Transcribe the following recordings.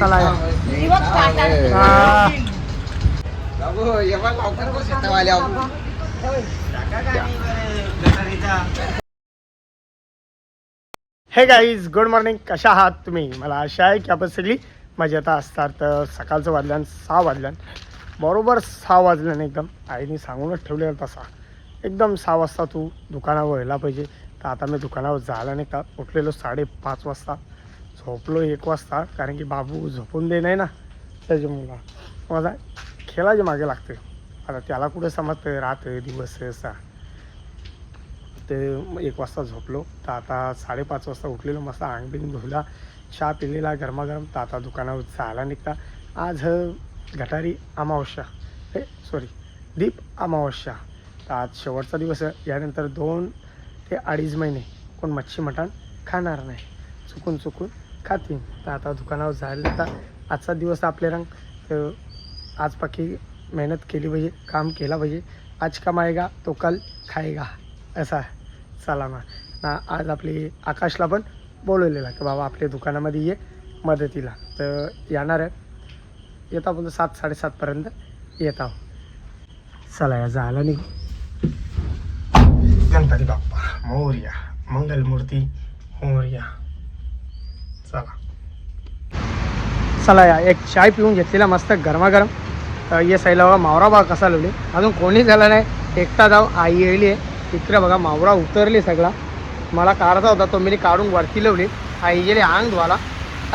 चला या हे गाईज गुड मॉर्निंग. कशा आहात तुम्ही? मला आशा आहे की आपण सगळी मजेत असतात. तर सकाळचं वाजल्यान 6 वाजल्यान बरोबर 6 वाजल्याने एकदम आईने सांगूनच ठेवलेलं तसा एकदम 6 वाजता तू दुकानावर व्हायला पाहिजे. तर आता मी दुकानावर जायला नाही का उठलेलो 5:30 वाजता, झोपलो 1 वाजता, कारण की बाबू झोपून दे नाही ना त्याच्या मुला माझा खेळाच्या मागे लागते. आता त्याला कुठे समजतं रात दिवस असा. ते 1 वाजता झोपलो तर आता 5:30 वाजता उठलेलो, मस्त अंग बिंग धुला, चहा पिलेला गरमागरम. तर आता दुकानावर जायला निघता. आज गटारी अमावस्या दीप अमावस्या. तर आज शेवटचा दिवस आहे. यानंतर 2 ते 2.5 महिने कोण मच्छी मटण खाणार नाही, चुकून खातील. तर आता दुकानावर जायला निघता. आजचा दिवस आपले रंग. तर आज पक्की मेहनत केली पाहिजे, काम केला पाहिजे. आज कमाएगा तो कल खाएगा असा. चला ना आज आपली आकाशला पण बोलवलेला की बाबा आपल्या दुकानामध्ये ये मदतीला. तर येणार आहे, येता बोलतो 7-7:30पर्यंत येत आहो. चला या जायला निघू. गणपती बाप्पा मोरया, मंगलमूर्ती मोरया. चला या एक चाय पिऊन घेतलेला मस्त गरमागरम. ये साईला बघा मावरा बघा कसा लावले, अजून कोणी झाला नाही, एकटा जाऊ आई येईल आहे. इकडे बघा मावरा उतरले सगळा. मला काढता होता तो मी काढून वरती लावले. आई गेले अंग धुवाला.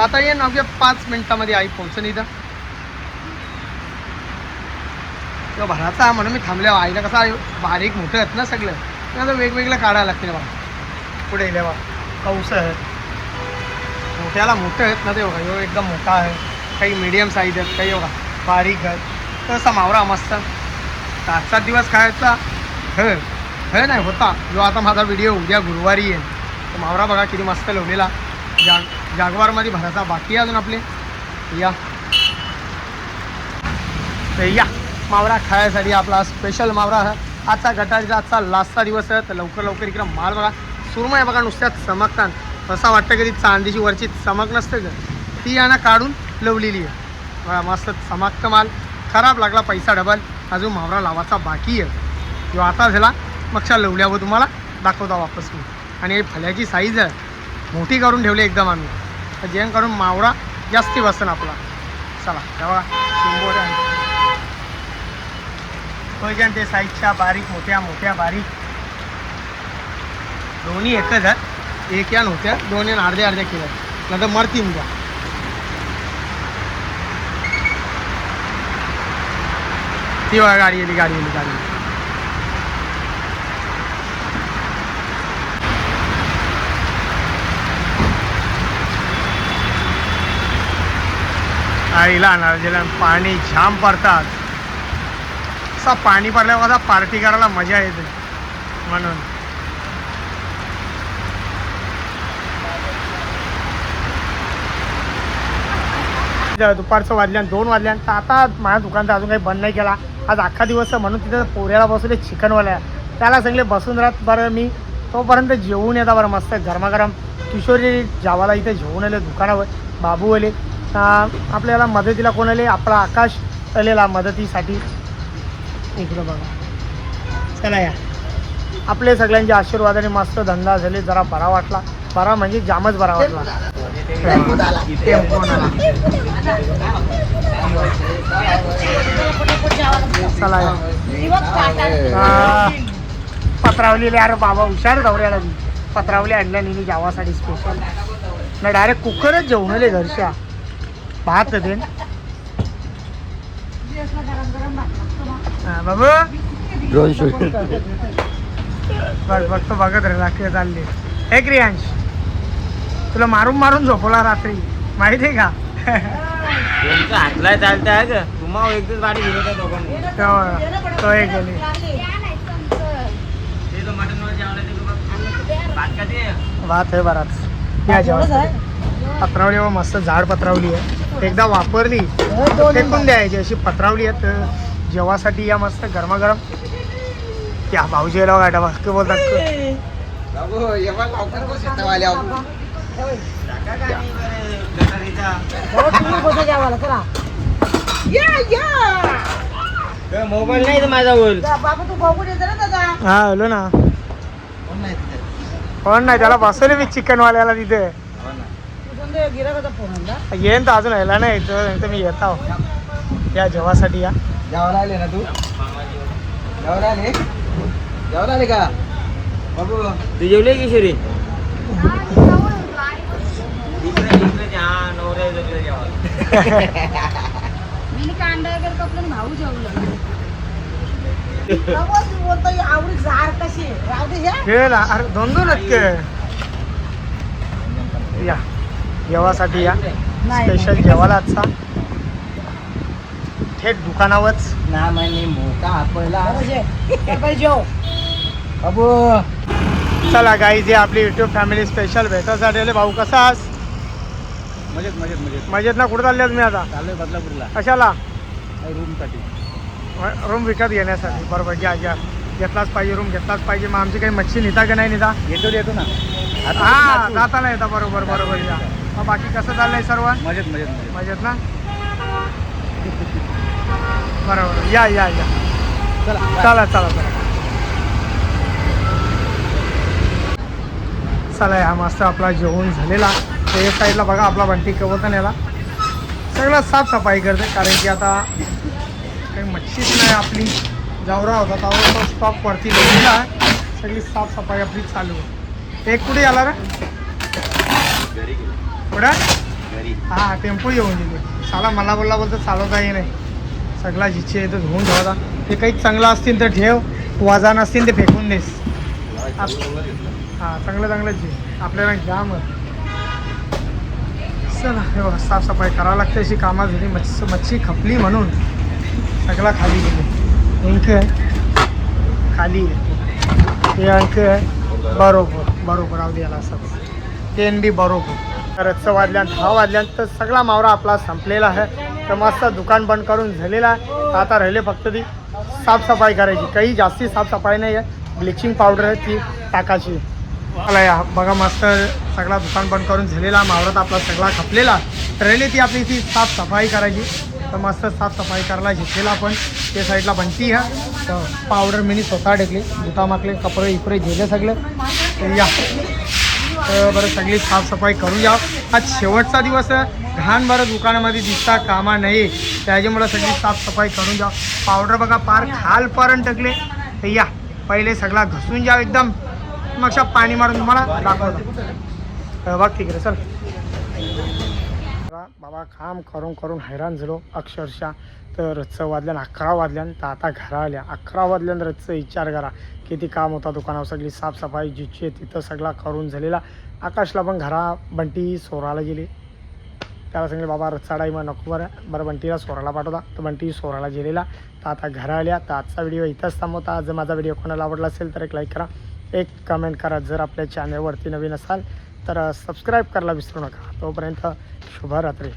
आता ये ना 5 मिनिटामध्ये आई पोहोचून इथं. तो भराचा म्हणून मी थांबल्या. आईला कसा बारीक मोठं आहेत ना सगळं, आता वेगवेगळं काढायला लागते बघा. पुढे येईल बघा कौस आहेत, मोठ्याला मोठं आहेत ना ते बघा. यो एकदम मोठा आहे, काही मीडियम साईज आहेत, काही बघा बारीक आहेत. तसा मावरा मस्त. आजचा दिवस खायचा हे नाही होता जो आता माझा व्हिडिओ उद्या गुरुवारी येईल. तर मावरा बघा किती मस्त लावलेला. जागवारमध्ये भरायचा बाकी आहे अजून आपले. या मावरा खायसाठी आपला स्पेशल मावरा आहे. आजचा गटारीचा आजचा लास्टचा दिवस आहे. तर लवकर इकडं माल बघा सुरमई आहे बघा, नुसत्यात चमकतात. असं वाटतं की ती चांदीची वरची चमक नसते का, ती यानं काढून लावलेली आहे बघा. मस्त चमकतं माल. खराब लागला पैसा डबल. अजून मावरा लावायचा बाकी आहे. जो आता झाला मगच्या लवल्यावर तुम्हाला दाखवता वापस मी. आणि फल्याची साईज आहे मोठी करून ठेवली एकदम आम्ही, तर जेणेकरून मावरा जास्ती बसन आपला. चला तेव्हा शिंबोऱ्या ते साईजच्या बारीक मोठ्या बारीक दोन्ही एकच आहेत. एक यान होत्या, 2 यान अर्ध्या केल्या, नंतर मरतीन द्या. ती बघा गाडी आली. आईला नारजेला पाणी जाम पडतात. असा पाणी पडल्यावर कसा पार्टी करायला मजा येते म्हणून. दुपारचं वाजल्यान 2 वाजल्यान. तर आता माझ्या दुकानचं अजून काही बंद नाही केला. आज अख्खा दिवस म्हणून तिथं पोऱ्याला बसवले चिकनवाल्या. त्याला सांगले बसून राहत बरं मी तोपर्यंत जेवून येता बरं मस्त गरमागरम. किशोरी जावाला इथे जेवून आले दुकानावर. बाबू आले. आपल्याला मदतीला कोण आले? आपला आकाश आलेला मदतीसाठी. इकडं बघा. चला या आपले सगळ्यांच्या आशीर्वादाने मस्त धंदा झाले. जरा बरा वाटला. बरा म्हणजे जामच बरा वाटला. चला या पत्रावली. अरे बाबा हुशार दौऱ्याला मी पत्रावली आणल्या नेहमी जावासाठी स्पेशल. ना डायरेक्ट कुकरच जेवण आले घरच्या. भात देन बाबू बघतो बघत रे रात्री चालले. हे क्रियांश तुला मारून झोपवला रात्री माहिती आहे का? हातला चालतंय का तुम्हाला एकच गाडी घेऊन येतात दोघांनी. तो एक गेले भात आहे बराच. या जेव्हा पत्रावली मस्त जाड पत्रावली आहे. एकदा वापरली फेकून द्यायची अशी पत्रावली आहे. तर जेवासाठी या मस्त गरमागरम. त्या भाऊजीला गाठा बाकी बोलतात टाका का नाही बरं, गटारीचा. काय मोबाईल नाही तर माझा बोल. हा हॅलो ना. फोन नाही त्याला बसवले मी चिकनवाल्याला तिथे. येईन तर अजून यायला नाही तर मी येत आहो या जेवासाठी या. जेवायला आले ना तू जेवायला आले का बाबू तू जेवले की शिरी? इकडे इकडे जा, नवऱ्या इकडे जेवायला. भाऊ जेवलं आवडी जार कशी राहू दे हे. खेळ अरे दोन के या जेवासाठी या. स्पेशल जेवायला आजचा थेट दुकानावरच. ना म्हणे मोठा आपला जेव बाबू चला गाईज हे आपली युट्यूब फॅमिली स्पेशल भेटायसाठी आले. भाऊ कसा आहात? मजेत मजेत मजेत मजेत ना. कुठं चालले मी आता? चाललोय बदलापूरला कशाला? रूम साठी रूम विकत घेण्यासाठी. बरोबर घ्या घ्या. घेतलाच पाहिजे रूम घेतलाच पाहिजे. मग आमची काही मच्छी नेता का नाही नेता? येतो ना हा जाताना येता. बरोबर बरोबर या. मग बाकी कसं चाललंय सर्व? मजेत मजेत मजेत मजेत ना. बरोबर या या या. चला चला चला चला चला या. मस्त आपला जेवण झालेला. ते साईडला बघा आपला बंटी कवतन याला सगळं साफसफाई करते. कारण की आता काही मच्छीच नाही आपली. जावरा होता त्यावर तो स्टॉक वरती लिहिलेला आहे. सगळी साफसफाई आपली चालू आहे. एक कुठे आला रे? कुठं? हां टेम्पो येऊन गेले. साला मला बोलतो चालवता ये नाही. सगळा जिच्छे येतं धुवून ठेवता. ते काही चांगलं असतील तर ठेव, वजा नसतील ते फेकून देस. हां चांगलं चांगलं जे आपल्याला घ्या मग. चला हे बघा साफसफाई करावं लागते. अशी कामं झाली. मच्छी खपली म्हणून सगळा खाली गेली. अंक आहे खाली आहे. हे अंक आहे बरोबर बरोबर राहू द्यायला असं तेन बी बरोबर. तर 10 वाजल्यात तर सगळा मावरा आपला संपलेला आहे. तर मस्त दुकान बंद करून झालेला आहे. तर आता राहिले फक्त ती साफसफाई करायची. काही जास्ती साफसफाई नाही आहे. ब्लिचिंग पावडर आहे ती टाकायची. मला या बघा मस्त सगळा दुकान बंद करून झालेला. मावरात आपला सगळा खपलेला. तर राहिली ती आपली ती साफसफाई करायची. तर मस्त साफसफाई करायला घेतलेला आपण. ते साईडला बनती हा. तर पावडर मिनी स्वतः ढकली. बुटा माकले कपडे इपडे गेले सगळे. तर या तर बरं सगळी साफसफाई करून या. आज शेवटचा दिवस घाण बरं दुकानामध्ये दिसता कामा नाही. त्याच्यामुळं सगळी साफसफाई करून जा. पावडर बघा पार खालपर्यंत टाकले. तर या पहिले सगळा घसून जा एकदम. मग पाणी मारून तुम्हाला दाखवतो. बघ तिकडे चल. बाबा काम करून करून हैराण झालो अक्षरशः. तर रच्चं वाजल्यान 11 वाजल्यान. तर आता घरा आल्या 11 वाजल्यान. रच्चं विचार करा किती काम होता दुकानावर. सगळी साफसफाई जिची आहे तिथं सगळा करून झालेला. आकाशला पण घरा बंटी सोराला गेली. त्याला सांगितलं बाबा रच्चाडाई मग नको बरं बंटीला सोराला पाठवता. तर बंटी सोराला गेलेला. तर आता घरा आल्या. तर आजचा व्हिडिओ इथंच थांबवता. जर माझा व्हिडिओ कोणाला आवडला असेल तर एक लाईक करा, एक कमेंट करा. जर आपल्या चॅनलवरती नवीन असाल तर सबस्क्राईब करायला विसरू नका. तोपर्यंत शुभरात्री.